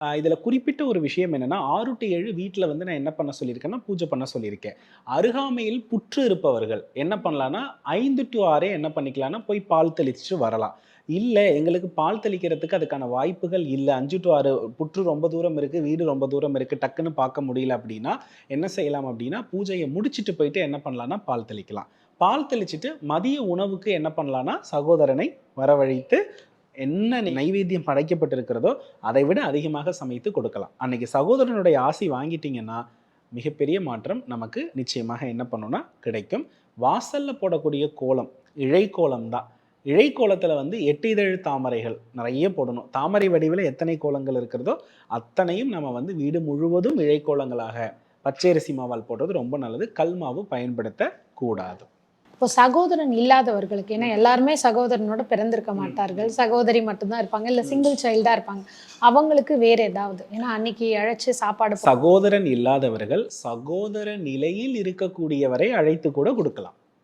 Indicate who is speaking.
Speaker 1: இதில குறிப்பிட்ட ஒரு விஷயம் என்னன்னா, 6 டூ 7 வீட்ல வந்து நான் என்ன பண்ண சொல்லியிருக்கேன்னா, பூஜை பண்ண சொல்லியிருக்கேன். அருகாமையில் புற்று இருப்பவர்கள் என்ன பண்ணலான்னா, 5 டூ 6 என்ன பண்ணிக்கலான்னா, போய் பால் தெளிச்சுட்டு வரலாம். இல்ல, எங்களுக்கு பால் தெளிக்கிறதுக்கு அதுக்கான வாய்ப்புகள் இல்ல. 5 டூ 6 புற்று ரொம்ப தூரம் இருக்கு, வீடு ரொம்ப தூரம் இருக்கு, டக்குன்னு பார்க்க முடியல அப்டின்னா, என்ன செய்யலாம் அப்டின்னா, பூஜைய முடிச்சுட்டு போயிட்டு என்ன பண்ணலான்னா, பால் தெளிக்கலாம். பால் தெளிச்சுட்டு மதிய உணவுக்கு என்ன பண்ணலான்னா, சகோதரனை வரவழைத்து என்ன நைவேத்தியம் படைக்கப்பட்டிருக்கிறதோ, அதை விட அதிகமாக சமைத்து கொடுக்கலாம். அன்னைக்கு சகோதரனுடைய ஆசி வாங்கிட்டீங்கன்னா, மிகப்பெரிய மாற்றம் நமக்கு நிச்சயமாக என்ன பண்ணும்னா கிடைக்கும். வாசல்ல போடக்கூடிய கோலம், இழை கோலம் தான். இழை கோலத்தில வந்து 8 இதழ் தாமரைகள் நெறைய போடணும். தாமரை வடிவில எத்தனை கோலங்கள் இருக்கிறதோ, அத்தனையும் நம்ம வந்து வீடு முழுவதும் இழை கோலங்களாக பச்சரிசி மாவால் போடுறது ரொம்ப நல்லது. கல் மாவு பயன்படுத்தக் கூடாது.
Speaker 2: இப்போ சகோதரன் இல்லாதவர்களுக்கு, ஏன்னா
Speaker 1: ம்.
Speaker 2: எல்லாருமே சகோதரனோட பிறந்திருக்க
Speaker 1: ம்.
Speaker 2: மாட்டார்கள்.
Speaker 1: ம்.
Speaker 2: சகோதரி மட்டும் தான் இருப்பாங்க. இல்ல
Speaker 1: ம்.
Speaker 2: சிங்கிள் சைல்டா இருப்பாங்க. அவங்களுக்கு வேற ஏதாவது? ஏன்னா அன்னைக்கு அழைச்சு சாப்பாடு
Speaker 1: சகோதரன் இல்லாதவர்கள், சகோதர நிலையில் இருக்கக்கூடியவரை அழைத்து கூட குடுக்கலாம்.